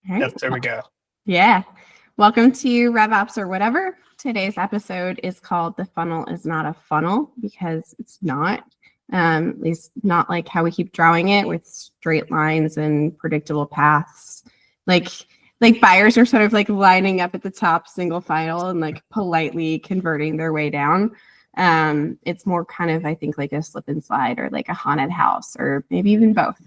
All right. Yep, there we go. Yeah. Welcome to revops or whatever. Today's episode is called "The Funnel is Not a Funnel" because it's not. At least not like how we keep drawing it with straight lines and predictable paths. Like buyers are sort of like lining up at the top single file and like politely converting their way down. It's more kind of, I think, like a slip and slide or like a haunted house or maybe even both.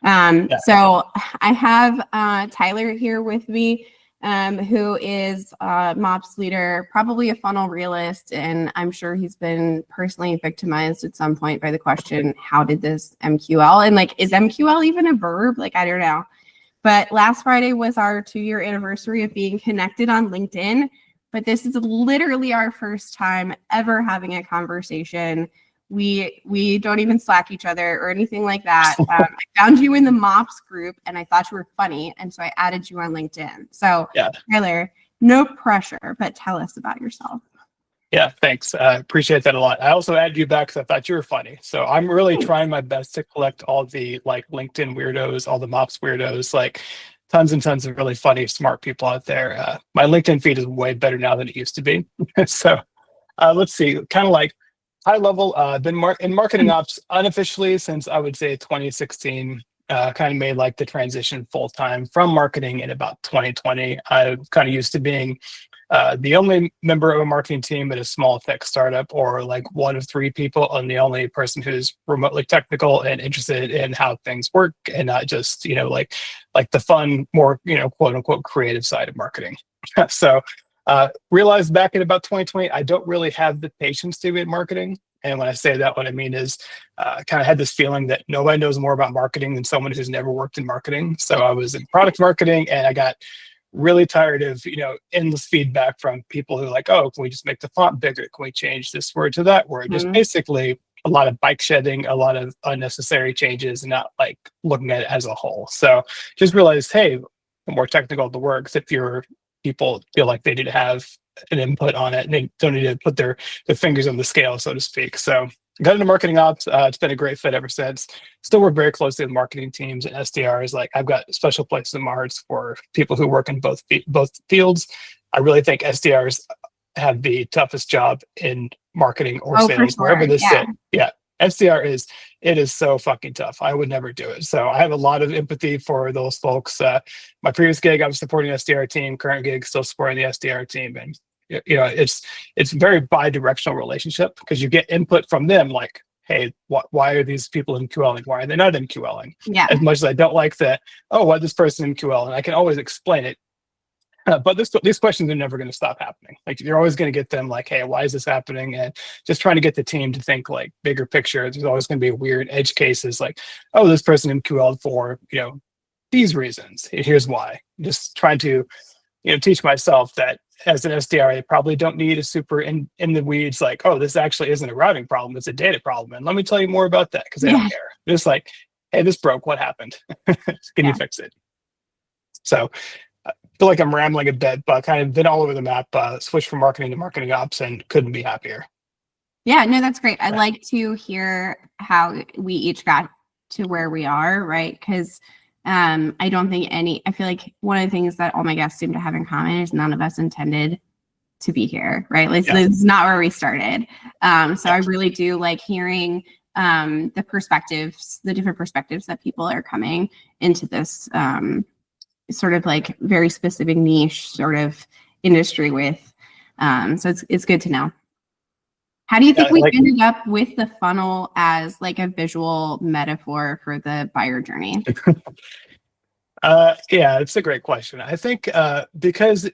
So I have Tyler here with me, who is a MOPS leader, probably a funnel realist, and I'm sure he's been personally victimized at some point by the question, how did this MQL? And like, is MQL even a verb? Like, I don't know. But last Friday was our 2-year anniversary of being connected on LinkedIn, but this is literally our first time ever having a conversation. We don't even Slack each other or anything like that. I found you in the MOPS group and I thought you were funny. And so I added you on LinkedIn. So Tyler, no pressure, but tell us about yourself. Yeah, thanks. I appreciate that a lot. I also added you back because I thought you were funny. So I'm really trying my best to collect all the like LinkedIn weirdos, all the MOPS weirdos, like tons and tons of really funny, smart people out there. My LinkedIn feed is way better now than it used to be. So let's see, kind of like high level, been in marketing ops unofficially since I would say 2016. Kind of made like the transition full time from marketing in about 2020. I kind of used to being the only member of a marketing team at a small tech startup, or like one of 3 people, and the only person who's remotely technical and interested in how things work, and not just like the fun, more quote unquote creative side of marketing. So. Realized back in about 2020, I don't really have the patience to be in marketing. And when I say that, what I mean is kind of had this feeling that nobody knows more about marketing than someone who's never worked in marketing. So I was in product marketing and I got really tired of, endless feedback from people who are like, oh, can we just make the font bigger? Can we change this word to that word? Just basically a lot of bike shedding, a lot of unnecessary changes, and not like looking at it as a whole. So just realized, hey, the more technical the works, if your people feel like they need to have an input on it and they don't need to put their fingers on the scale, so to speak. So got into marketing ops. It's been a great fit ever since. Still work very closely with marketing teams and SDRs. Like I've got special places in my hearts for people who work in both fields. I really think SDRs have the toughest job in marketing or sales, wherever they sit. Yeah. SDR is so fucking tough. I would never do it. So I have a lot of empathy for those folks. My previous gig, I was supporting the SDR team. Current gig, still supporting the SDR team, and it's very bi-directional relationship because you get input from them, like, hey, why are these people MQLing? Why are they not MQLing? Yeah. As much as I don't like that, oh, why this person MQL, and I can always explain it. But these questions are never going to stop happening. Like you're always going to get them like, hey, why is this happening? And just trying to get the team to think like bigger picture. There's always going to be weird edge cases like, oh, this person MQL'd for, these reasons. Here's why. Just trying to, teach myself that as an SDR, I probably don't need a super in the weeds like, oh, this actually isn't a routing problem. It's a data problem. And let me tell you more about that because they don't care. Just like, hey, this broke. What happened? Can you fix it? So I feel like I'm rambling a bit, but kind of been all over the map, switched from marketing to marketing ops and couldn't be happier. Yeah, no, that's great. I'd like to hear how we each got to where we are, right? Because I feel like one of the things that all my guests seem to have in common is none of us intended to be here, right? Like, this is not where we started. So I really do like hearing the different perspectives that people are coming into this sort of like very specific niche sort of industry with. So it's good to know. How do you think we ended up with the funnel as like a visual metaphor for the buyer journey? It's a great question. I think because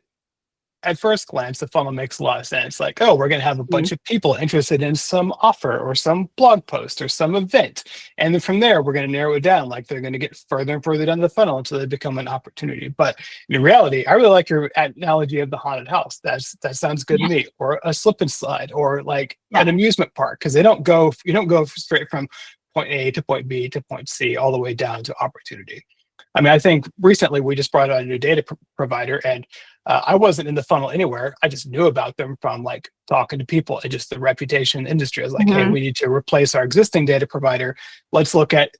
at first glance, the funnel makes a lot of sense. Like, oh, we're going to have a bunch of people interested in some offer or some blog post or some event. And then from there, we're going to narrow it down. Like they're going to get further and further down the funnel until they become an opportunity. But in reality, I really like your analogy of the haunted house. That sounds good to me. Or a slip and slide or like an amusement park. Because you don't go straight from point A to point B to point C all the way down to opportunity. I mean, I think recently we just brought on a new data provider and I wasn't in the funnel anywhere. I just knew about them from like talking to people and just the reputation in the industry. I was like, hey, we need to replace our existing data provider. Let's look at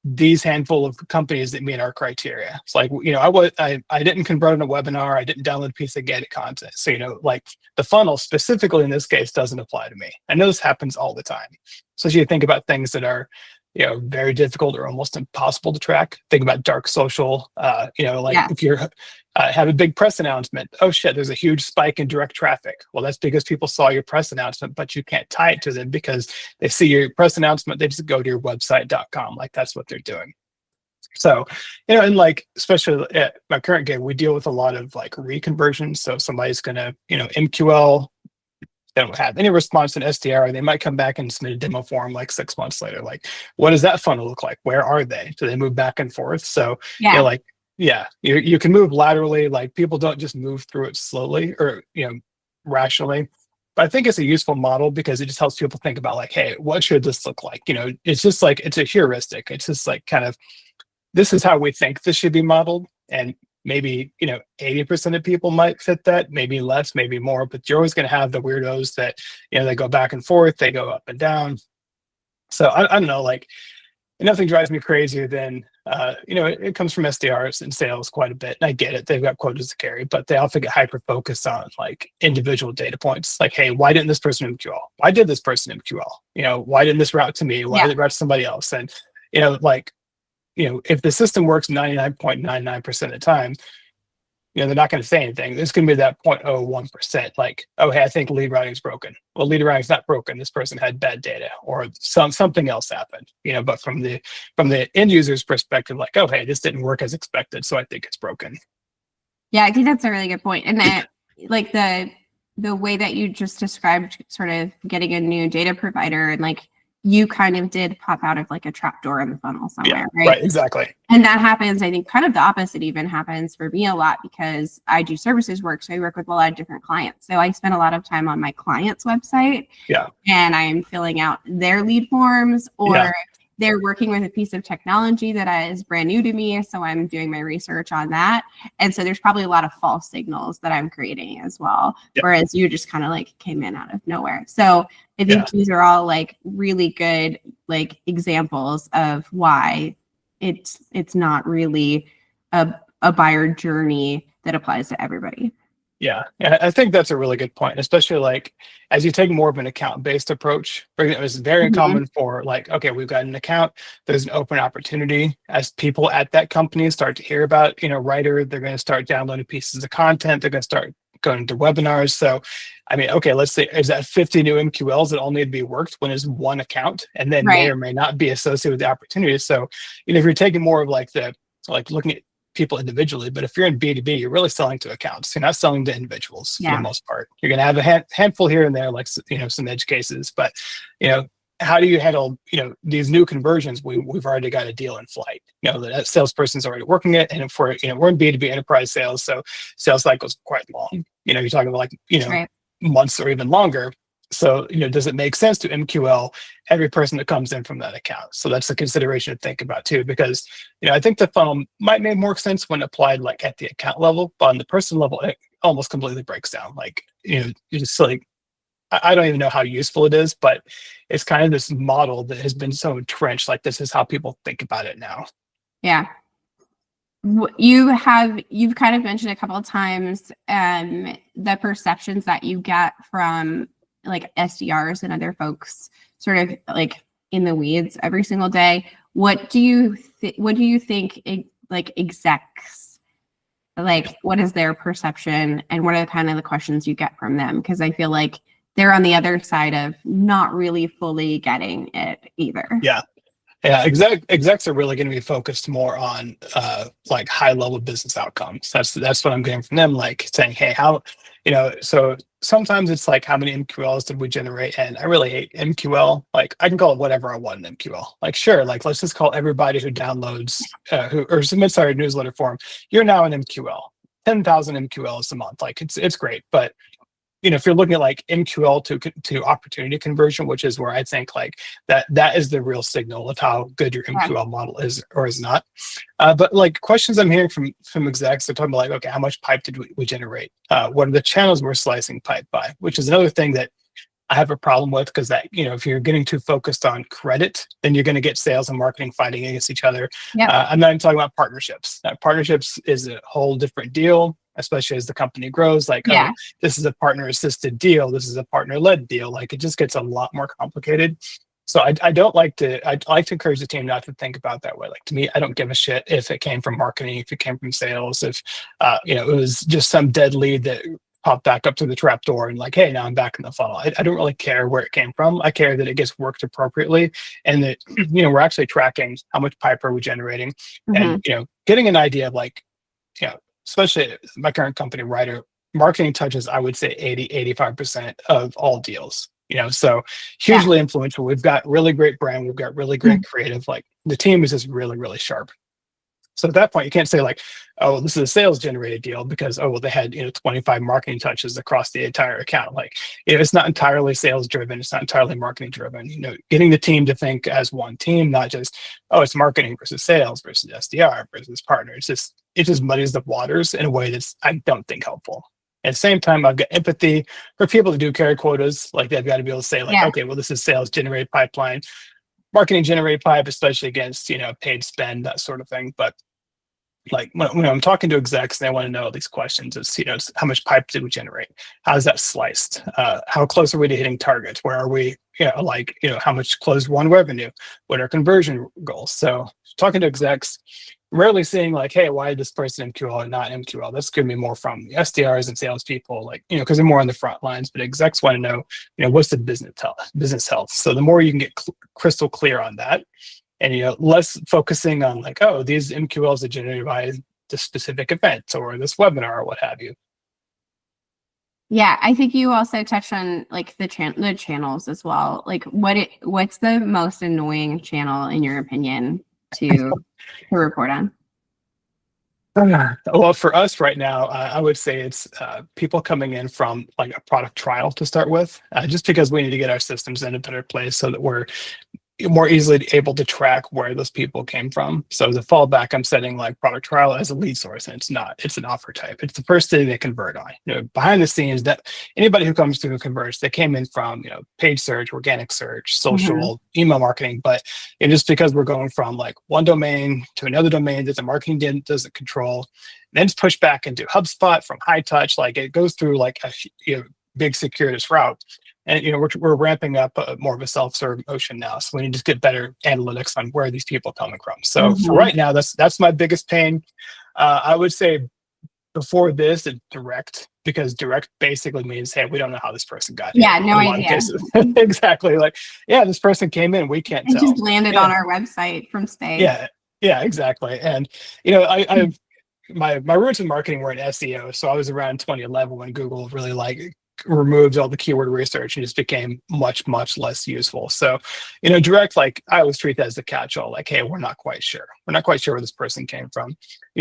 these handful of companies that meet our criteria. It's like, I didn't convert on a webinar, I didn't download a piece of gated content. So, like the funnel specifically in this case doesn't apply to me. I know this happens all the time. So as you think about things that are, very difficult or almost impossible to track, think about dark social, if you're have a big press announcement, oh shit, there's a huge spike in direct traffic. Well, that's because people saw your press announcement, but you can't tie it to them because they see your press announcement, they just go to your website.com. Like that's what they're doing. So, and like, especially at my current gig, we deal with a lot of like reconversions. So if somebody's going to, MQL, they don't have any response in SDR, they might come back and submit a demo form like 6 months later. Like, what does that funnel look like? Where are they? Do they move back and forth? So, you can move laterally. Like people don't just move through it slowly or, rationally. But I think it's a useful model because it just helps people think about like, hey, what should this look like? It's just like, it's a heuristic. It's just like kind of, this is how we think this should be modeled. And maybe, 80% of people might fit that, maybe less, maybe more, but you're always going to have the weirdos that, they go back and forth, they go up and down. So I don't know, like nothing drives me crazier than, it comes from SDRs and sales quite a bit. And I get it. They've got quotas to carry, but they often get hyper-focused on like individual data points. Like, hey, why didn't this person MQL? Why did this person MQL? Why didn't this route to me? Why did it route to somebody else? And, if the system works 99.99% of the time, they're not going to say anything. There's going to be that 0.01%, like, oh, hey, I think lead routing is broken. Well, lead routing is not broken. This person had bad data, or something else happened. But from the end user's perspective, like, oh, hey, this didn't work as expected, so I think it's broken. Yeah, I think that's a really good point. And that, like the way that you just described, sort of getting a new data provider, and like you kind of did pop out of like a trapdoor in the funnel somewhere, right? Right, exactly. And that happens, I think kind of the opposite even happens for me a lot because I do services work. So I work with a lot of different clients. So I spend a lot of time on my client's website. Yeah. And I'm filling out their lead forms, or they're working with a piece of technology that is brand new to me. So I'm doing my research on that. And so there's probably a lot of false signals that I'm creating as well. Whereas you just kind of like came in out of nowhere. So I think these are all like really good like examples of why it's not really a buyer journey that applies to everybody. Yeah, I think that's a really good point, especially like as you take more of an account-based approach. It was very common for like, okay, we've got an account, there's an open opportunity. As people at that company start to hear about, Writer, they're going to start downloading pieces of content, they're going to start going to webinars. So, I mean, okay, let's say, is that 50 new MQLs that all need to be worked when it's one account and then may or may not be associated with the opportunity. So, if you're taking more of like looking at people individually, but if you're in B2B, you're really selling to accounts. You're not selling to individuals for the most part. You're going to have a handful here and there, like, some edge cases, but, how do you handle, these new conversions? We've already got a deal in flight. That salesperson's already working it. And if we're in B2B enterprise sales, so sales cycles quite long. You're talking about like, months or even longer. So, does it make sense to MQL every person that comes in from that account? So that's a consideration to think about too, because, I think the funnel might make more sense when applied like at the account level, but on the person level, it almost completely breaks down. Like, you're just like, I don't even know how useful it is, but it's kind of this model that has been so entrenched. Like, this is how people think about it now. Yeah. You've kind of mentioned a couple of times the perceptions that you get from like SDRs and other folks sort of like in the weeds every single day. What do you think like execs, like what is their perception and what are kind of the questions you get from them? Because I feel like they're on the other side of not really fully getting it either. Yeah. Execs are really going to be focused more on like high level business outcomes. That's what I'm getting from them. Like saying, hey, how, so sometimes it's like, how many MQLs did we generate? And I really hate MQL. Like, I can call it whatever I want in MQL. Like, sure, like let's just call everybody who downloads or submits our newsletter form, you're now an MQL. 10,000 MQLs a month. Like it's great, but if you're looking at like MQL to opportunity conversion, which is where I think like that is the real signal of how good your MQL model is or is not. But like questions I'm hearing from execs, they're talking about like, okay, how much pipe did we generate? What are the channels we're slicing pipe by? Which is another thing that I have a problem with, because that, if you're getting too focused on credit, then you're going to get sales and marketing fighting against each other. Yep. I'm not even talking about partnerships. Partnerships is a whole different deal, especially as the company grows. Like, Yeah. oh, this is a partner assisted deal. This is a partner led deal. Like, it just gets a lot more complicated. So I'd like to encourage the team not to think about that way. Like, to me, I don't give a shit if it came from marketing, if it came from sales, if it was just some dead lead that popped back up to the trap door and like, hey, now I'm back in the funnel. I don't really care where it came from. I care that it gets worked appropriately, and that we're actually tracking how much pipe are we generating, and getting an idea of like, especially my current company, Writer, marketing touches, I would say 80-85% of all deals. So hugely influential. We've got really great brand. We've got really great creative. Like, the team is just really, really sharp. So at that point, you can't say like, oh, this is a sales generated deal because, oh, well, they had 25 marketing touches across the entire account. Like, it's not entirely sales driven. It's not entirely marketing driven. Getting the team to think as one team, not just, oh, it's marketing versus sales versus SDR versus partner. It just muddies the waters in a way that's, I don't think, helpful. At the same time, I've got empathy for people that do carry quotas. Like, they've got to be able to say like, okay, well, this is sales generated pipeline, marketing generated pipe, especially against, paid spend, that sort of thing. But like, when I'm talking to execs, they want to know these questions. It's, how much pipe did we generate? How is that sliced? How close are we to hitting targets? Where are we? How much closed won revenue? What are conversion goals? So talking to execs, rarely seeing like, hey, why did this person MQL and not MQL? That's going to be more from the SDRs and salespeople, like, because they're more on the front lines. But execs want to know, what's the business health. So the more you can get crystal clear on that, and less focusing on like, oh, these MQLs are generated by this specific event or this webinar or what have you. Yeah, I think you also touched on like the channels as well. Like, what's the most annoying channel in your opinion to report on? Well, for us right now, I would say it's people coming in from like a product trial to start with, just because we need to get our systems in a better place so that we're more easily able to track where those people came from. So the fallback, I'm setting like product trial as a lead source, and it's an offer type. It's the first thing they convert on. Behind the scenes, that anybody who comes through converts, they came in from paid search, organic search, social, email marketing. But just because we're going from like one domain to another domain that the marketing doesn't control, then it's pushed back into HubSpot from high touch. Like, it goes through like a big circuitous route. And we're ramping up more of a self-serve motion now, so we need to get better analytics on where these people are coming from. So for right now, that's my biggest pain. I would say before this, it's direct, because direct basically means, hey, we don't know how this person got here. Yeah, no idea. Exactly. Like, yeah, this person came in, we can't tell. It just landed on our website from space. Yeah, exactly. And I've my roots in marketing were in SEO, so I was around 2011 when Google really removed all the keyword research and just became much, much less useful. So, direct, like, I always treat that as the catch-all. Like, hey, we're not quite sure where this person came from.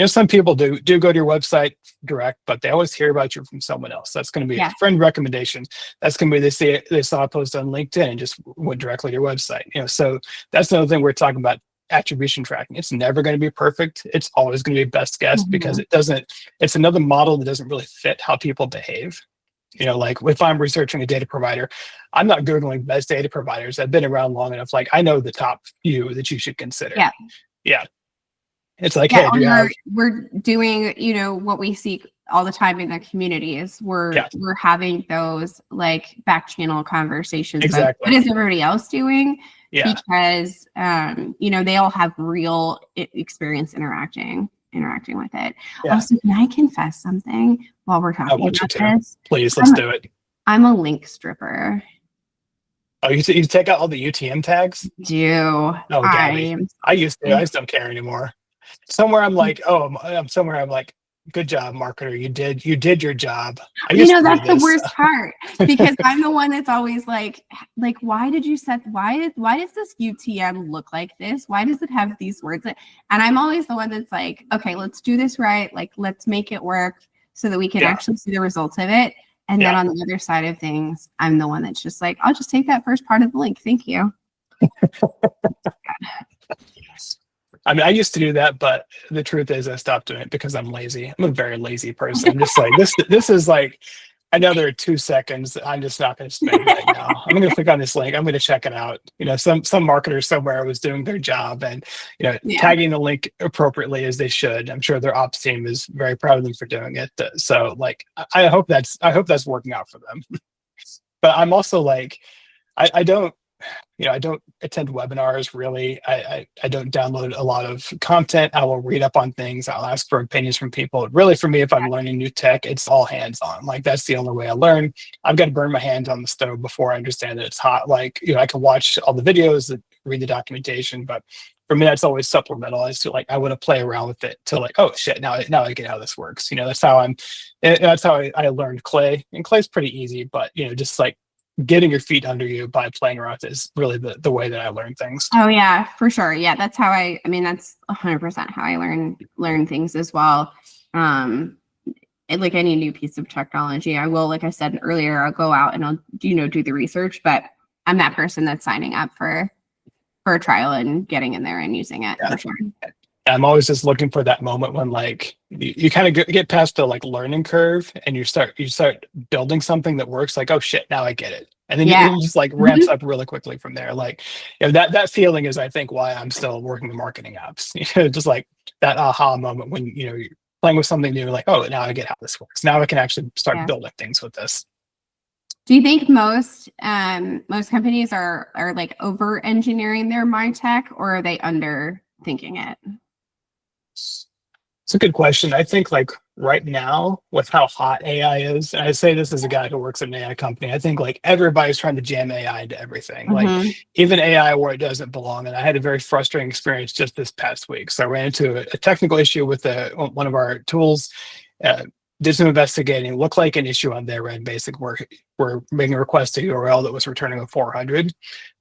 Some people do go to your website direct, but they always hear about you from someone else. That's going to be a friend recommendation. That's going to be they saw a post on LinkedIn and just went directly to your website. So that's another thing we're talking about. Attribution tracking. It's never going to be perfect. It's always going to be best guess, because it's another model that doesn't really fit how people behave. Like, if I'm researching a data provider, I'm not Googling best data providers. I've been around long enough. Like, I know the top few that you should consider. Yeah. It's like, hey, we're doing, what we see all the time in the community is we're having those like back channel conversations. Exactly. What is everybody else doing? Because, they all have real experience interacting with it. Also, can I confess something while we're talking about this? Please, let's do it. I'm a link stripper. Oh, you take out all the UTM tags? Oh, I used to. I just don't care anymore. Somewhere I'm like, good job, marketer. You did your job. That's the worst part, because I'm the one that's always like, why does this UTM look like this? Why does it have these words? And I'm always the one that's like, okay, let's do this right. Like, let's make it work so that we can actually see the results of it. And then on the other side of things, I'm the one that's just like, I'll just take that first part of the link. Thank you. I mean, I used to do that, but the truth is I stopped doing it because I'm lazy. I'm a very lazy person. I'm just like, this is like, I know there are 2 seconds. I'm just not going to spend right now. I'm going to click on this link. I'm going to check it out. Some marketer somewhere was doing their job and Yeah. tagging the link appropriately as they should. I'm sure their ops team is very proud of them for doing it. So like, I hope that's working out for them. But I'm also like, I don't. I don't attend webinars really. I don't download a lot of content. I will read up on things. I'll ask for opinions from people. Really, for me, if I'm learning new tech, it's all hands on. Like that's the only way I learn. I've got to burn my hands on the stove before I understand that it's hot. Like, I can watch all the videos, read the documentation, but for me, that's always supplemental. I just like, I want to play around with it till like, oh shit, now I get how this works. That's how I learned clay, and clay's pretty easy, but just like getting your feet under you by playing around with it is really the way that I learn things. Oh yeah, for sure. Yeah, that's how I mean, that's 100% how I learn things as well. Like any new piece of technology, I will, like I said earlier, I'll go out and I'll do the research, but I'm that person that's signing up for a trial and getting in there and using it for sure. I'm always just looking for that moment when like you kind of get past the like learning curve and you start building something that works. Like, oh shit, now I get it, and then it just like ramps up really quickly from there. Like, that feeling is, I think, why I'm still working the marketing apps. Just like that aha moment when you're playing with something new. Like, oh, now I get how this works. Now I can actually start building things with this. Do you think most companies are like over engineering their MarTech, or are they under thinking it? It's a good question. I think like right now with how hot AI is, and I say this as a guy who works at an AI company, I think like everybody's trying to jam AI into everything, like even AI where it doesn't belong. And I had a very frustrating experience just this past week. So I ran into a technical issue with one of our tools, did some investigating, looked like an issue on their end. Basically, we're making a request to URL that was returning a 400.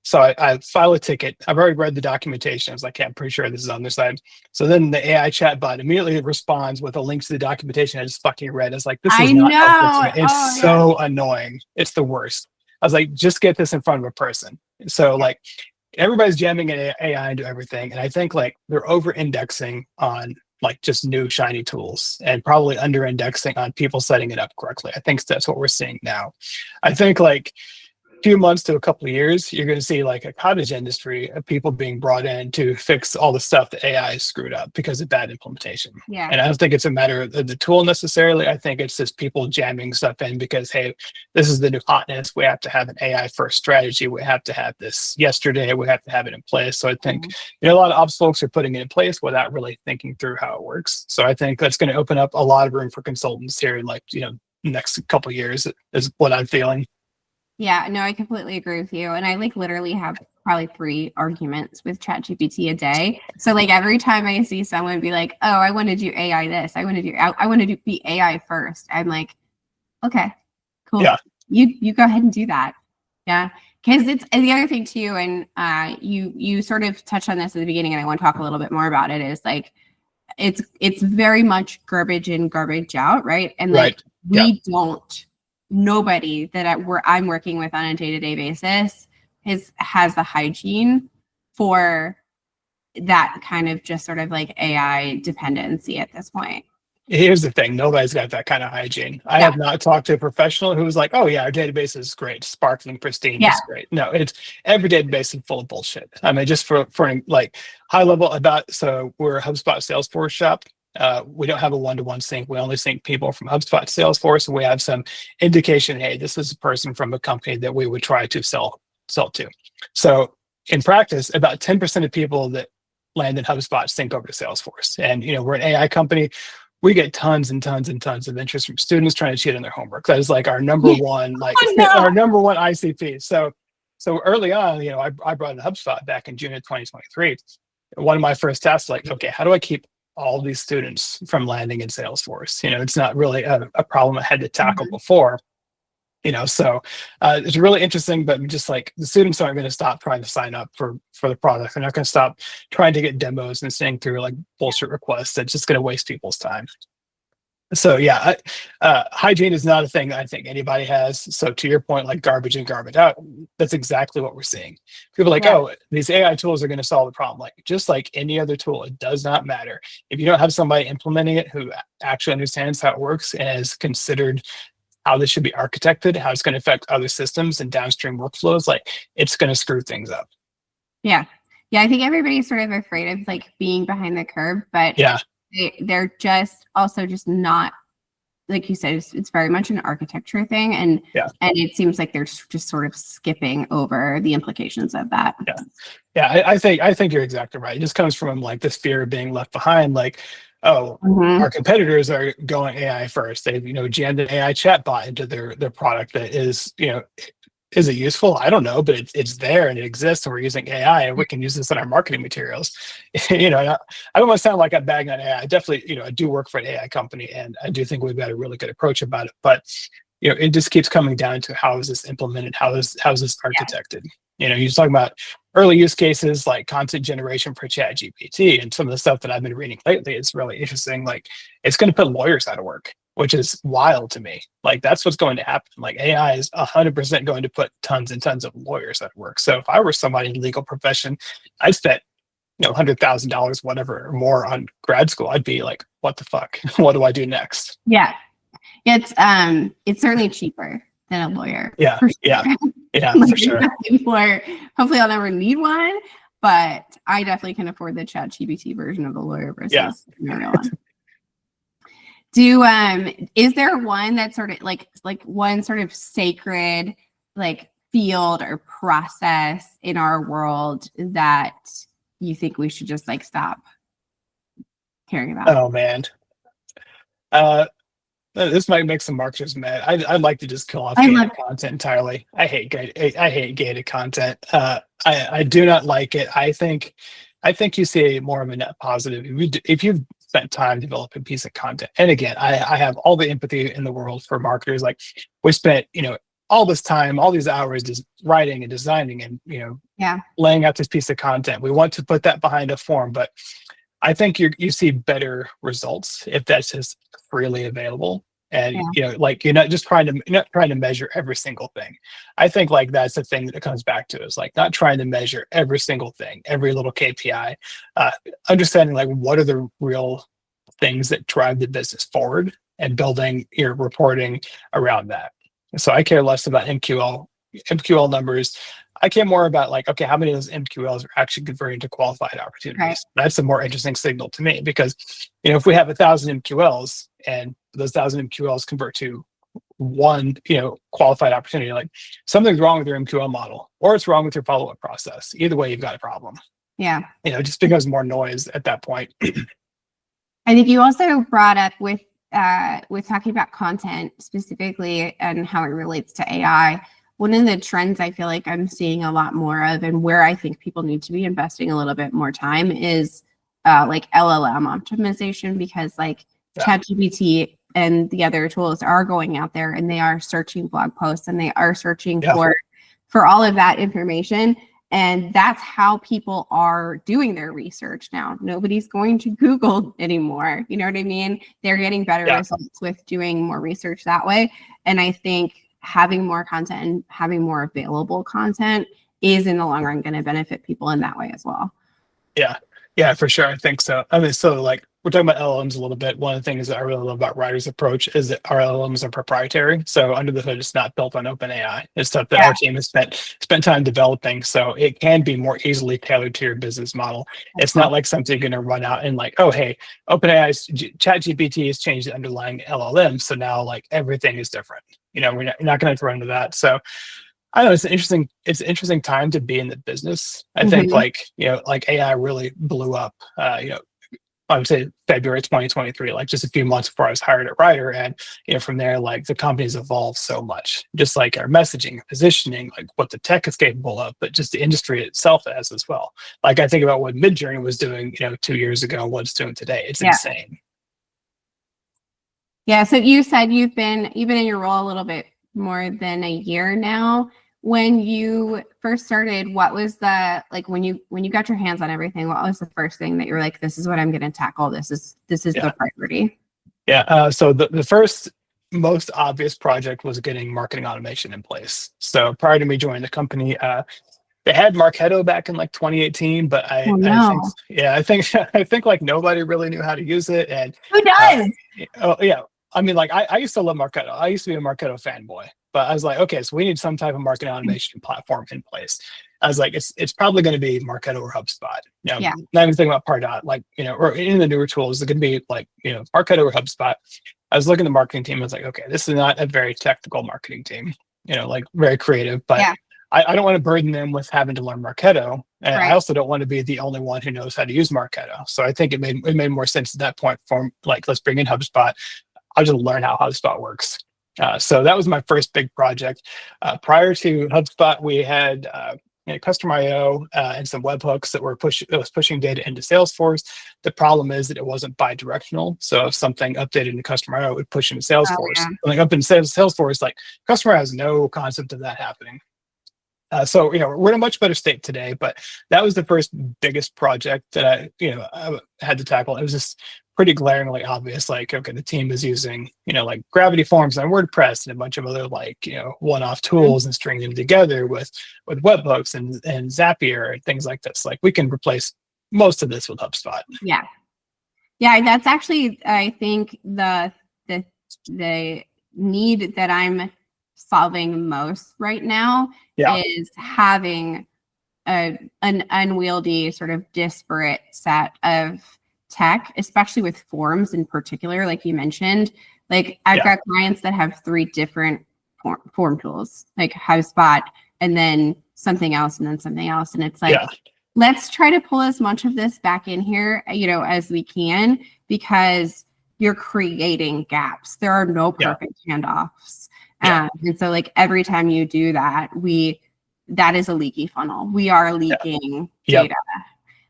So I file a ticket. I've already read the documentation. I was like, yeah, I'm pretty sure this is on their side. So then the AI chatbot immediately responds with a link to the documentation I just fucking read. It's like, this is not helpful to me. It's so annoying. It's the worst. I was like, just get this in front of a person. So like everybody's jamming an AI into everything. And I think like they're over indexing on like just new shiny tools and probably under indexing on people setting it up correctly. I think that's what we're seeing now. I think like few months to a couple of years, you're going to see like a cottage industry of people being brought in to fix all the stuff that AI screwed up because of bad implementation. Yeah. And I don't think it's a matter of the tool necessarily. I think it's just people jamming stuff in because, hey, this is the new hotness. We have to have an AI first strategy. We have to have this yesterday. We have to have it in place. So I think a lot of ops folks are putting it in place without really thinking through how it works. So I think that's going to open up a lot of room for consultants here in like, next couple of years is what I'm feeling. Yeah, no, I completely agree with you. And I like literally have probably 3 arguments with ChatGPT a day. So like every time I see someone be like, oh, I want to do AI this, I want to be AI first. I'm like, okay, cool. Yeah. You go ahead and do that. Yeah. Because it's the other thing too, and you sort of touched on this at the beginning, and I want to talk a little bit more about it, is like it's very much garbage in, garbage out, right? And like we don't. Nobody that I'm working with on a day-to-day basis has the hygiene for that kind of just sort of like AI dependency at this point. Here's the thing. Nobody's got that kind of hygiene. I have not talked to a professional who was like, oh yeah, our database is great. Sparkling, pristine, it's great. No, every database is full of bullshit. I mean, just for like high level so we're a HubSpot Salesforce shop. We don't have a one-to-one sync. We only sync people from HubSpot to Salesforce, and we have some indication, hey, this is a person from a company that we would try to sell to. So in practice, about 10% of people that land in HubSpot sync over to Salesforce. And we're an AI company. We get tons and tons and tons of interest from students trying to cheat on their homework. That is like our number one, our number one ICP. So early on, I brought in HubSpot back in June of 2023. One of my first tasks, like, okay, how do I keep all these students from landing in Salesforce? It's not really a problem I had to tackle before. So it's really interesting, but just like the students aren't going to stop trying to sign up for the product. They're not going to stop trying to get demos and staying through like bullshit requests. That's just going to waste people's time. So yeah, hygiene is not a thing I think anybody has. So to your point, like garbage in, garbage out, that's exactly what we're seeing. People are like, oh, these AI tools are going to solve the problem. Like just like any other tool, it does not matter. If you don't have somebody implementing it who actually understands how it works and is considered how this should be architected, how it's going to affect other systems and downstream workflows, like it's going to screw things up. Yeah. Yeah. I think everybody's sort of afraid of like being behind the curve, but Yeah. they're just also just not, like you said, it's very much an architecture thing. And it seems like they're just sort of skipping over the implications of that. Yeah. I think you're exactly right. It just comes from like this fear of being left behind. Like, oh, our competitors are going AI first. They've, jammed an AI chatbot into their product that is, is it useful? I don't know, but it's there and it exists, and we're using AI, and we can use this in our marketing materials. I don't want to sound like I'm bagging on AI. I definitely, I do work for an AI company, and I do think we've got a really good approach about it. But it just keeps coming down to how is this implemented? How is this architected? You're talking about early use cases like content generation for ChatGPT, and some of the stuff that I've been reading lately is really interesting. Like, it's going to put lawyers out of work, which is wild to me. Like, that's what's going to happen. Like, AI is 100% going to put tons and tons of lawyers at work. So if I were somebody in the legal profession, I'd spend $100,000, whatever, or more on grad school. I'd be like, what the fuck? What do I do next? Yeah. It's certainly cheaper than a lawyer. Yeah. For sure. Yeah, for sure. Hopefully I'll never need one, but I definitely can afford the ChatGPT version of the lawyer versus the real one. Is there one that's sort of like one sort of sacred like field or process in our world that you think we should just like stop caring about? Oh man. This might make some marketers mad. I'd like to just kill off gated content entirely. I hate gated content. I do not like it. I think you see more of a net positive if you've spent time developing a piece of content. And again, I have all the empathy in the world for marketers. Like, we spent all this time, all these hours just writing and designing and laying out this piece of content. We want to put that behind a form, but I think you see better results if that's just freely available. And you're not trying to measure every single thing. I think like that's the thing that it comes back to, is like not trying to measure every single thing, every little KPI, understanding like what are the real things that drive the business forward, and building your reporting around that. So I care less about MQL numbers. I care more about like, okay, how many of those MQLs are actually converting to qualified opportunities? Right. That's a more interesting signal to me, because if we have 1,000 MQLs and those 1,000 MQLs convert to one qualified opportunity, like something's wrong with your MQL model, or it's wrong with your follow-up process. Either way, you've got a problem. Yeah. It just becomes more noise at that point. I think you also brought up with talking about content specifically and how it relates to AI. One of the trends I feel like I'm seeing a lot more of, and where I think people need to be investing a little bit more time, is like LLM optimization, because like ChatGPT and the other tools are going out there and they are searching blog posts and they are searching for all of that information. And that's how people are doing their research now. Nobody's going to Google anymore. You know what I mean? They're getting better results with doing more research that way. And I think having more content and having more available content is in the long run going to benefit people in that way as well. Yeah, for sure. I think so. I mean, so like we're talking about LLMs a little bit. One of the things that I really love about Ryder's approach is that our LLMs are proprietary. So under the hood, it's not built on OpenAI. It's stuff that our team has spent time developing. So it can be more easily tailored to your business model. It's not like something you're going to run out and like, oh, hey, OpenAI's ChatGPT has changed the underlying LLM. So now like everything is different. We're not going to run into that. So I don't know, it's an interesting time to be in the business. I think like AI really blew up, I would say February 2023, like just a few months before I was hired at Ryder. And, from there, like the company's evolved so much, just like our messaging, positioning, like what the tech is capable of, but just the industry itself has as well. Like I think about what Midjourney was doing, 2 years ago, what it's doing today. It's insane. Yeah. So you said you've been in your role a little bit more than a year now. When you first started, what was when you got your hands on everything, what was the first thing that you were like, this is what I'm going to tackle? This is the priority. Yeah. So the first most obvious project was getting marketing automation in place. So prior to me joining the company, they had Marketo back in like 2018, but I think like nobody really knew how to use it. And who does? I mean, like I used to love Marketo. I used to be a Marketo fanboy, but I was like, okay, so we need some type of marketing automation platform in place. I was like, it's probably going to be Marketo or HubSpot. Yeah. Not even thinking about Pardot, like, or in the newer tools, it could be like, Marketo or HubSpot. I was looking at the marketing team. I was like, okay, this is not a very technical marketing team, like very creative, but Yeah. I don't want to burden them with having to learn Marketo. And I Right. also don't want to be the only one who knows how to use Marketo. So I think it made more sense at that point for like, let's bring in HubSpot. I'll just learn how HubSpot works. So that was my first big project. Prior to HubSpot, we had custom IO and some webhooks that was pushing data into Salesforce. The problem is that it wasn't bi-directional. So if something updated in custom IO, it would push into Salesforce. Oh, yeah. Like up in Salesforce, like customer has no concept of that happening. So we're in a much better state today, but that was the first biggest project that I had to tackle. It was just pretty glaringly obvious. Like, okay, the team is using like Gravity Forms and WordPress and a bunch of other like one-off tools and stringing them together with webhooks and Zapier and things like this. Like we can replace most of this with HubSpot. Yeah. That's actually, I think the need that I'm solving most right now is having an unwieldy sort of disparate set of tech, especially with forms in particular, like you mentioned. Like I've got clients that have 3 different form tools, like HubSpot and then something else and then something else. And it's like, let's try to pull as much of this back in here, as we can, because you're creating gaps. There are no perfect handoffs. And so like every time you do that, that is a leaky funnel. We are leaking data.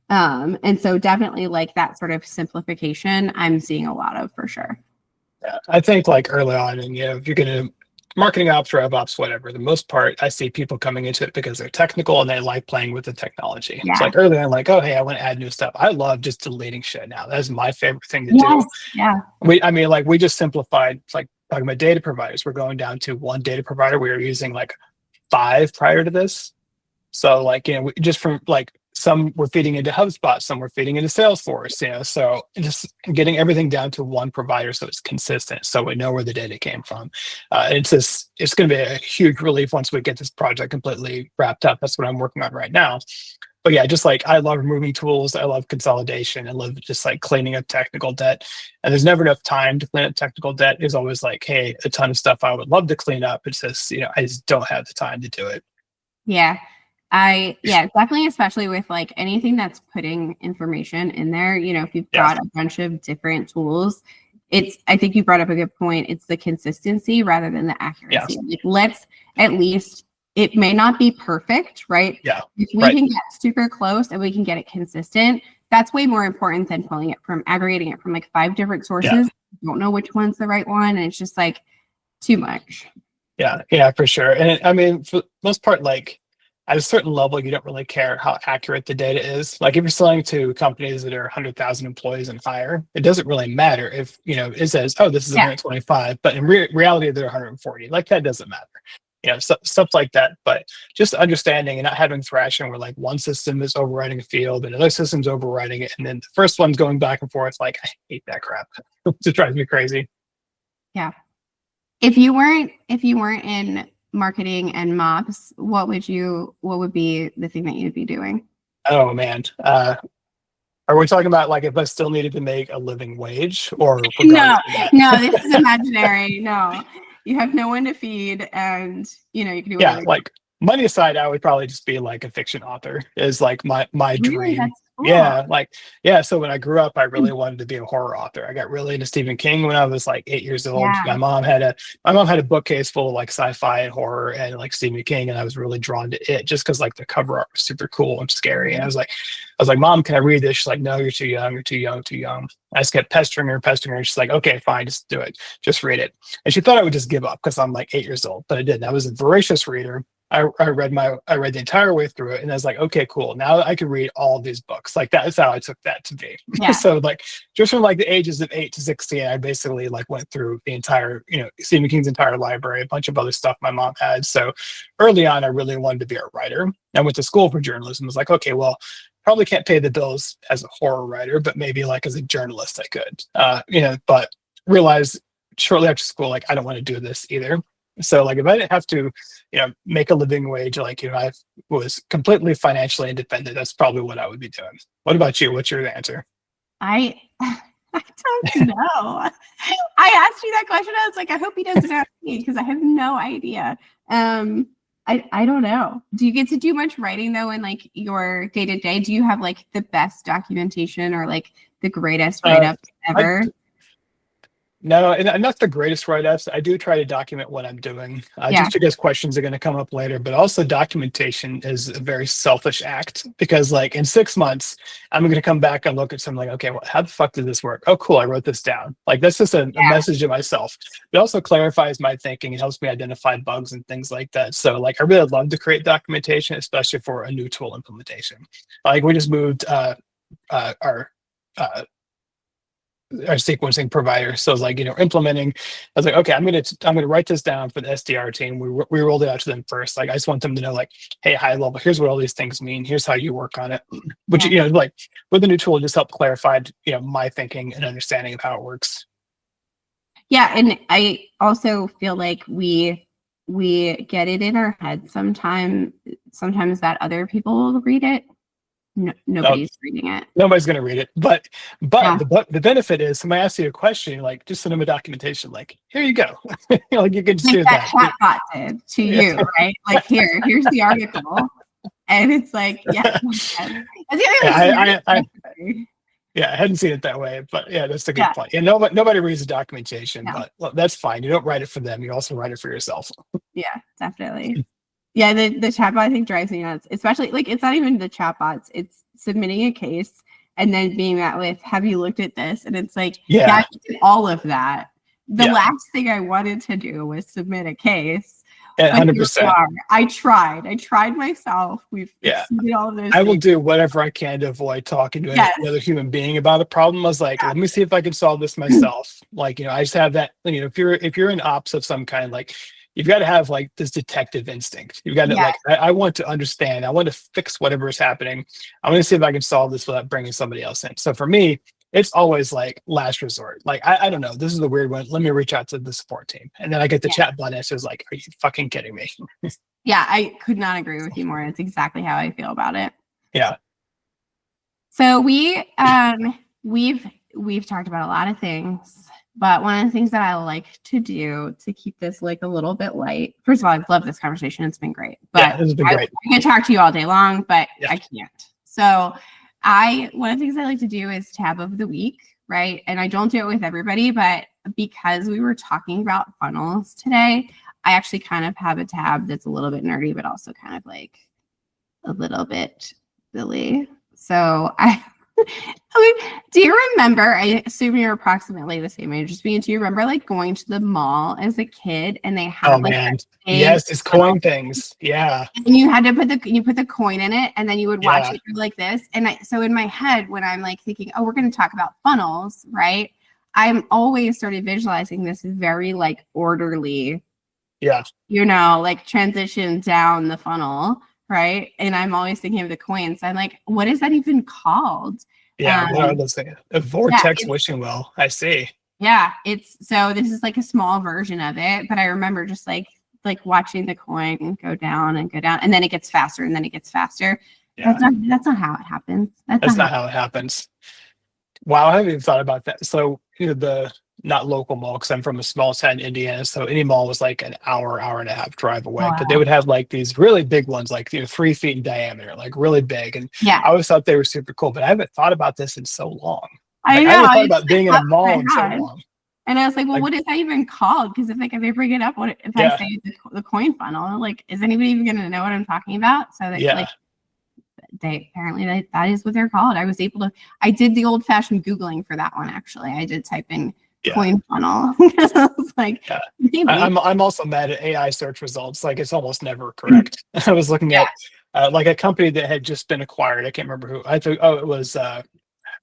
And so definitely like that sort of simplification, I'm seeing a lot of for sure. Yeah, I think like early on, and if you're going to marketing ops, RevOps, whatever, the most part, I see people coming into it because they're technical and they like playing with the technology. It's like early on, like, oh, hey, I want to add new stuff. I love just deleting shit now. That's my favorite thing to do. Yeah. We just simplified, like talking about data providers. We're going down to 1 data provider. We were using like 5 prior to this. So like, just from like some were feeding into HubSpot, some were feeding into Salesforce, so just getting everything down to 1 provider so it's consistent, so we know where the data came from. It's going to be a huge relief once we get this project completely wrapped up. That's what I'm working on right now. But yeah, just like I love removing tools, I love consolidation, I love just like cleaning up technical debt. And there's never enough time to clean up technical debt. There's always like, hey, a ton of stuff I would love to clean up. It's just, I just don't have the time to do it. Yeah. Definitely, especially with like anything that's putting information in there, if you've got a bunch of different tools, I think you brought up a good point. It's the consistency rather than the accuracy. Like, let's at least, it may not be perfect, right? Yeah. If we can get super close and we can get it consistent, that's way more important than aggregating it from like 5 different sources. You don't know which one's the right one. And it's just like too much. Yeah, for sure. And I mean, for the most part, like, at a certain level, you don't really care how accurate the data is. Like if you're selling to companies that are 100,000 employees and higher, it doesn't really matter if, it says, oh, this is 125, but in reality, they're 140. Like that doesn't matter. Stuff like that. But just understanding and not having thrashing where like one system is overriding a field and another system's overriding it. And then the first one's going back and forth. Like, I hate that crap. It drives me crazy. Yeah. If you weren't in marketing and mops, what would be the thing that you'd be doing? Oh man. Are we talking about like if I still needed to make a living wage or no, this is imaginary. No, you have no one to feed and you can do whatever. Like money aside, I would probably just be like a fiction author is like my dream. That's cool. So when I grew up, I really wanted to be a horror author. I got really into Stephen King when I was like 8 years old. My mom had a bookcase full of like sci-fi and horror and like Stephen King, and I was really drawn to it just because like the cover art was super cool and scary. And I was like, Mom, can I read this? She's like, no, you're too young. I just kept pestering her. She's like, okay, fine, just do it. Just read it. And she thought I would just give up because I'm like 8 years old, but I didn't. I was a voracious reader. I read the entire way through it, and I was like, okay, cool. Now I can read all these books. Like that's how I took that to be. So like just from like the ages of 8 to 16, I basically like went through the entire, Stephen King's entire library, a bunch of other stuff my mom had. So early on, I really wanted to be a writer. I went to school for journalism. I was like, okay, well, probably can't pay the bills as a horror writer, but maybe like as a journalist I could, but realized shortly after school, like, I don't want to do this either. So like if I didn't have to, make a living wage, like, I was completely financially independent, that's probably what I would be doing. What about you? What's your answer? I I don't know. I asked you that question. I was like, I hope he doesn't ask me because I have no idea. I don't know. Do you get to do much writing though in like your day to day? Do you have like the best documentation or like the greatest write ups ever? No, and not the greatest write-ups. I do try to document what I'm doing, Yeah. just because questions are going to come up later. But also, documentation is a very selfish act because, like, in 6 months, I'm going to come back and look at something like, okay, well, how the fuck did this work? Oh, cool, I wrote this down. Like, that's just a message to myself. It also clarifies my thinking. It helps me identify bugs and things like that. So, like, I really love to create documentation, especially for a new tool implementation. Like, we just moved our sequencing provider. So it's like, implementing, I was like, okay, I'm gonna write this down for the SDR team. We rolled it out to them first. Like, I just want them to know, like, hey, high level, here's what all these things mean. Here's how you work on it. Which, like with the new tool, just help clarify, my thinking and understanding of how it works. Yeah. And I also feel like we get it in our head sometimes that other people will read it. Nobody's reading it. Nobody's going to read it. But the benefit is somebody asks you a question, like, just send them a documentation, like, here you go. Like, you can just do that. Chatbot did to you, right? Like, here's the article. And it's like, yeah. I hadn't seen it that way, but yeah, that's a good point. And nobody reads the documentation, but that's fine. You don't write it for them. You also write it for yourself. Yeah, definitely. Yeah, the chatbot I think drives me nuts, especially like it's not even the chatbots, it's submitting a case and then being met with, have you looked at this? And it's like, I did all of that. The last thing I wanted to do was submit a case. 100%. I tried myself. We've exceeded all of those. I will do whatever I can to avoid talking to another human being about a problem. I was like, let me see if I can solve this myself. Like, I just have that, if you're in ops of some kind, like, you've got to have like this detective instinct. You've got to like, I want to understand. I want to fix whatever is happening. I want to see if I can solve this without bringing somebody else in. So for me, it's always like last resort. Like, I don't know. This is the weird one. Let me reach out to the support team. And then I get the chatbot answers like, are you fucking kidding me? Yeah, I could not agree with you more. It's exactly how I feel about it. Yeah. So we've talked about a lot of things. But one of the things that I like to do to keep this like a little bit light, first of all, I've loved this conversation. It's been great. But this has been great. I can talk to you all day long, but I can't. So one of the things I like to do is tab of the week, right? And I don't do it with everybody, but because we were talking about funnels today, I actually kind of have a tab that's a little bit nerdy, but also kind of like a little bit silly. So do you remember, I assume you're approximately the same age as me, do you remember like going to the mall as a kid and they had yes, it's coin things. Yeah. And you had to put the coin in it and then you would watch it go like this. And so in my head, when I'm like thinking, oh, we're going to talk about funnels, right? I'm always sort of visualizing this very like orderly, like transition down the funnel. Right. And I'm always thinking of the coins. I'm like, what is that even called? Yeah. What are those things? A vortex wishing well. I see. Yeah. So this is like a small version of it. But I remember just like watching the coin go down and go down. And then it gets faster and then it gets faster. Yeah. That's not how it happens. That's not how it happens. Wow. I haven't even thought about that. So the not local mall, because I'm from a small town in Indiana, so any mall was like an hour and a half drive away. But they would have like these really big ones, like 3 feet in diameter, like really big. And I always thought they were super cool, but I haven't thought about this in so long. I know. I haven't thought about being in a mall in so long. And I was like, well, what is that even called? Because if I bring it up, if I say the coin funnel, like, is anybody even going to know what I'm talking about? So like, they apparently that is what they're called. I did the old fashioned Googling for that one. Actually, I did type in coin funnel because I was like, I'm also mad at AI search results. Like, it's almost never correct. I was looking at like a company that had just been acquired. I can't remember who. I thought, it was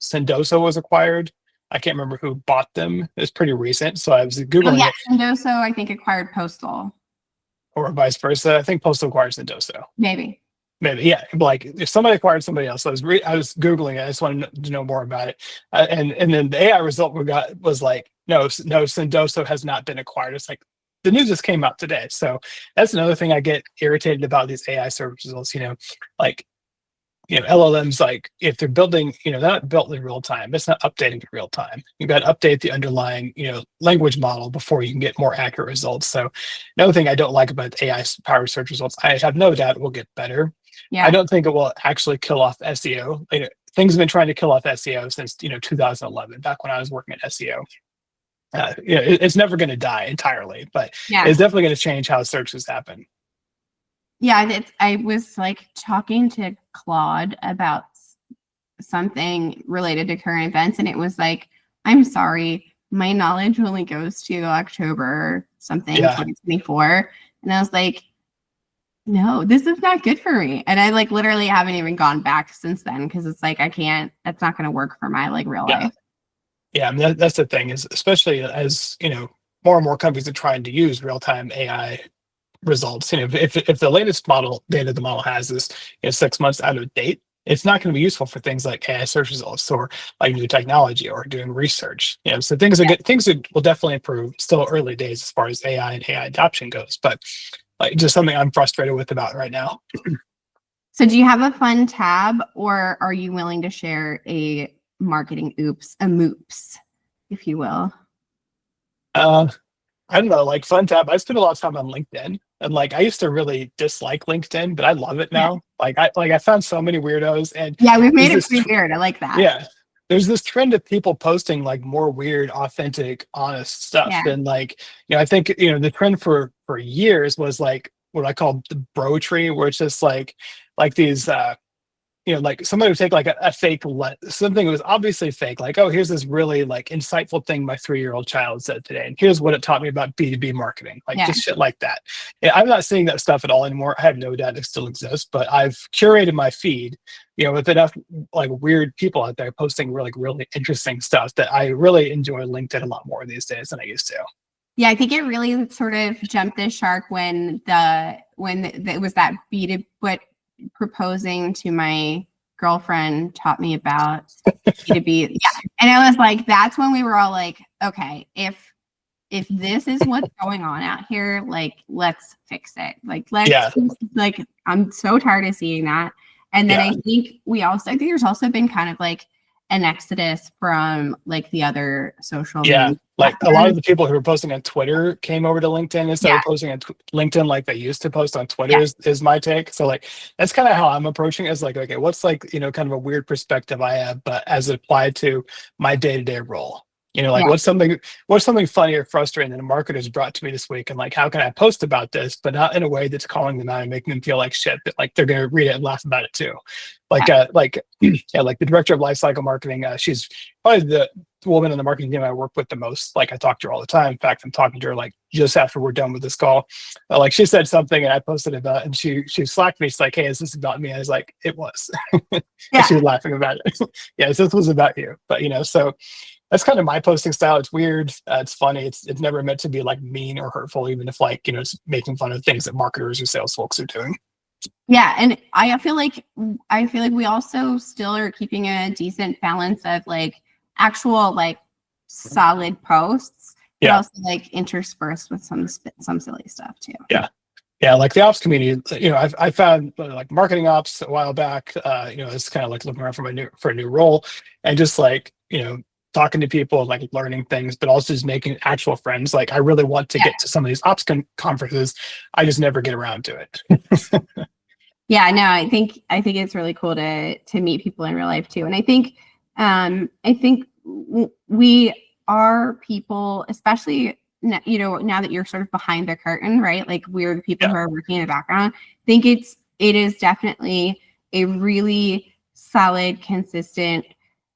Sendoso was acquired. I can't remember who bought them. It was pretty recent, so I was Googling it. Sendoso, I think, acquired Postal, or vice versa. I think Postal acquired Sendoso. Maybe, yeah. Like, if somebody acquired somebody else, I was Googling it. I just wanted to know more about it. And then the AI result we got was like no, Sendoso has not been acquired. It's like the news just came out today. So that's another thing I get irritated about these AI search results. Like LLMs, like if they're building, they're not built in real time. It's not updating in real time. You've got to update the underlying, language model before you can get more accurate results. So another thing I don't like about AI powered search results, I have no doubt it will get better. Yeah. I don't think it will actually kill off SEO. Things have been trying to kill off SEO since 2011, back when I was working at SEO. It's never going to die entirely, but it's definitely going to change how searches happen. Yeah, I was like talking to Claude about something related to current events, and it was like, I'm sorry, my knowledge only goes to October something 2024, and I was like, no, this is not good for me. And I like literally haven't even gone back since then, because it's like it's not going to work for my like real life. Yeah, I mean, that's the thing, is especially as more and more companies are trying to use real-time AI results. If the latest data the model has is 6 months out of date, it's not going to be useful for things like AI search results or like new technology or doing research. So things will definitely improve. Still early days as far as AI and AI adoption goes, but like just something I'm frustrated with about right now. So do you have a fun tab, or are you willing to share a marketing moops, if you will? I don't know, like fun tab. I spend a lot of time on LinkedIn, and like I used to really dislike LinkedIn, but I love it now. I found so many weirdos, and we've made it pretty weird. I like that. Yeah, there's this trend of people posting like more weird, authentic, honest stuff. And like, I think the trend for years was like what I call the bro tree, where it's just like these like somebody would take like a fake something that was obviously fake, like, oh, here's this really like insightful thing my 3-year-old child said today, and here's what it taught me about B2B marketing, like just shit like that. I'm not seeing that stuff at all anymore. I have no doubt it still exists, but I've curated my feed with enough like weird people out there posting really interesting stuff that I really enjoy LinkedIn a lot more these days than I used to. Yeah, I think it really sort of jumped the shark when it was that but proposing to my girlfriend taught me about B2B. And I was like, that's when we were all like, okay, if this is what's going on out here, like, let's fix it. Like, like, I'm so tired of seeing that. And then I think there's also been kind of like an exodus from like the other social media. Like a lot of the people who were posting on Twitter came over to LinkedIn and started posting on LinkedIn like they used to post on Twitter is my take. So like that's kind of how I'm approaching it, is like, okay, what's like kind of a weird perspective I have, but as it applied to my day-to-day role. What's something funny or frustrating that a marketer's brought to me this week, and like how can I post about this, but not in a way that's calling them out and making them feel like shit, but like they're gonna read it and laugh about it too. Like the director of lifecycle marketing, she's probably the woman on the marketing team I work with the most. Like I talk to her all the time. In fact, I'm talking to her like just after we're done with this call. Like she said something and I posted about it, and she slacked me. She's like, hey, is this about me? I was like, it was. She was laughing about it. This was about you. But so that's kind of my posting style. It's weird. It's funny. It's never meant to be like mean or hurtful, even if like it's making fun of things that marketers or sales folks are doing. Yeah, and I feel like we also still are keeping a decent balance of like actual like solid posts, but also like interspersed with some silly stuff too. Yeah, like the ops community, I found like marketing ops a while back. It's kind of like looking around for a new role, and just like talking to people, like learning things, but also just making actual friends. Like I really want to get to some of these ops conferences. I just never get around to it. Yeah, no, I think it's really cool to meet people in real life too. And I think we are people, especially now that you're sort of behind the curtain, right? Like we're the people who are working in the background. I think it is definitely a really solid, consistent,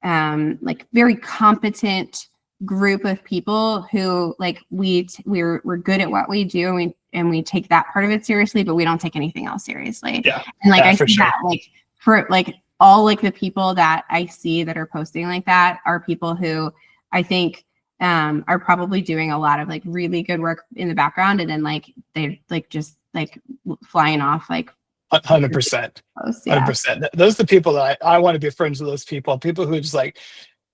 like very competent group of people who like we're good at what we do, and we take that part of it seriously, but we don't take anything else seriously. And like I see that like for like all like the people that I see that are posting like that are people who I think are probably doing a lot of like really good work in the background, and then like they're like just like flying off like 100%. 100%. Those are the people that I want to be friends with. Those people who just like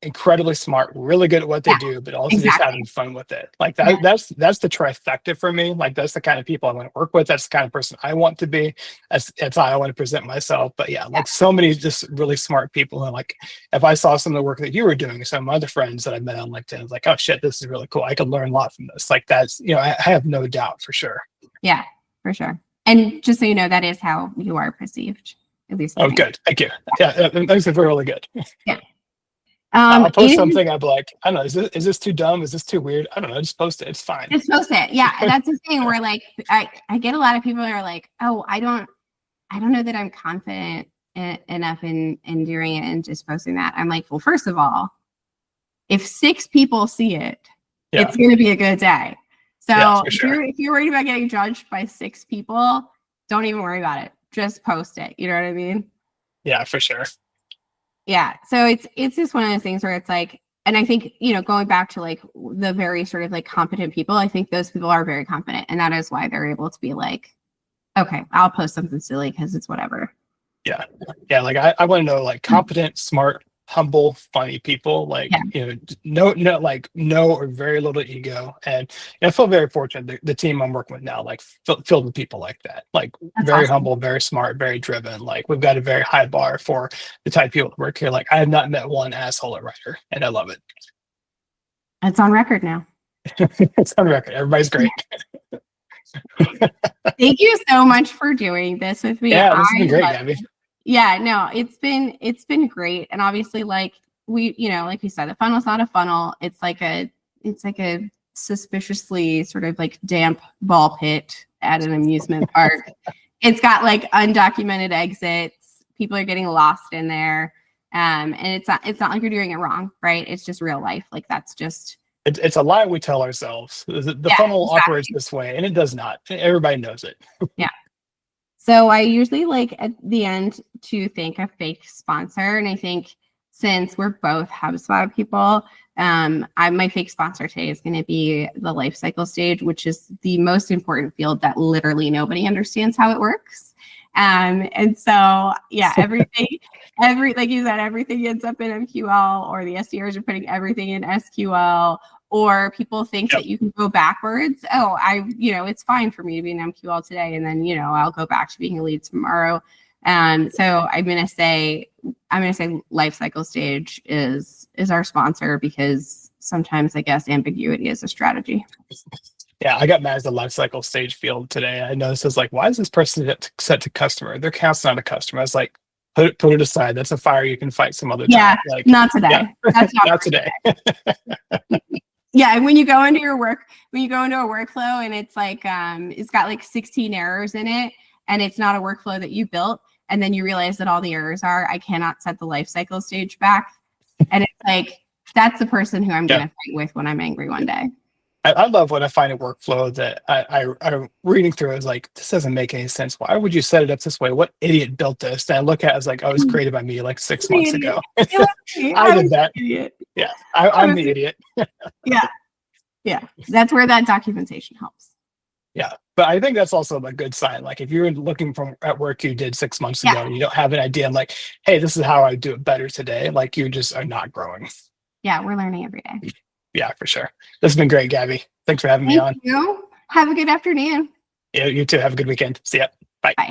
incredibly smart, really good at what they Yeah, do, but also just exactly. having fun with it. Like Yeah. that's the trifecta for me. Like that's the kind of people I want to work with. That's the kind of person I want to be. That's how I want to present myself. But yeah, like so many just really smart people. And like if I saw some of the work that you were doing, some other friends that I met on LinkedIn, I was like, oh shit, this is really cool. I could learn a lot from this. Like that's, you know, I have no doubt for sure. Yeah, for sure. And just so you know, that is how you are perceived, at least. Oh, good. Thank you. Yeah, that makes it really good. Yeah. I'll post something. I'll be like, I don't know, is this too dumb? Is this too weird? I don't know. Just post it. It's fine. Just post it. Yeah, that's the thing. Where like I get a lot of people that are like, oh, I don't know that I'm confident enough in doing it and just posting that. I'm like, well, first of all, if 6 people see it, it's going to be a good day. So if you're worried about getting judged by 6 people, don't even worry about it. Just post it. You know what I mean? Yeah, for sure. Yeah. So it's just one of those things where it's like, and I think, you know, going back to like the very sort of like competent people, I think those people are very confident, and that is why they're able to be like, okay, I'll post something silly because it's whatever. Yeah. Yeah. Like I want to know like competent, smart, humble, funny people, like, you know, no or very little ego. And I feel very fortunate. The team I'm working with now, like filled with people like that, like That's very awesome. humble, very smart, very driven. Like we've got a very high bar for the type of people that work here. Like I have not met one asshole at Writer, and I love it. It's on record now. It's on record. Everybody's great. Thank you so much for doing this with me. Yeah, this has been great, Gabby. Yeah, no, it's been great. And obviously, like we, you know, like we said, the funnel's not a funnel. It's like a suspiciously sort of like damp ball pit at an amusement park. It's got like undocumented exits. People are getting lost in there. And it's not like you're doing it wrong, right? It's just real life. Like that's just it's a lie we tell ourselves. The funnel operates this way, and it does not. Everybody knows it. Yeah. So I usually like at the end to thank a fake sponsor. And I think since we're both HubSpot people, my fake sponsor today is going to be the life cycle stage, which is the most important field that literally nobody understands how it works. And so, yeah, everything, like you said, everything ends up in MQL, or the SDRs are putting everything in SQL, or people think that you can go backwards. Oh, it's fine for me to be an MQL today, and then, I'll go back to being a lead tomorrow. So I'm going to say life cycle stage is our sponsor, because sometimes I guess ambiguity is a strategy. Yeah, I got mad at the life cycle stage field today. I noticed, it's like, why is this person set to customer? Their account's not a customer. I was like, put it aside. That's a fire you can fight some other time. Yeah, like, not today. Yeah. That's not today. Yeah, and when you go into a workflow and it's like it's got like 16 errors in it, and it's not a workflow that you built, and then you realize that all the errors are, I cannot set the life cycle stage back, and it's like, that's the person who I'm going to fight with when I'm angry one day. I love when I find a workflow that I'm reading through. Is like, this doesn't make any sense. Why would you set it up this way? What idiot built this? And I look at it as like, oh, it was created by me like 6 months ago. I did that. Yeah, I'm the idiot. Yeah. That's where that documentation helps. Yeah, but I think that's also a good sign. Like if you're looking at work you did 6 months ago, and you don't have an idea, I'm like, hey, this is how I do it better today. Like you just are not growing. Yeah, we're learning every day. Yeah, for sure. This has been great, Gabby. Thanks for having me on. Thank you. Have a good afternoon. Yeah, you too. Have a good weekend. See ya. Bye. Bye.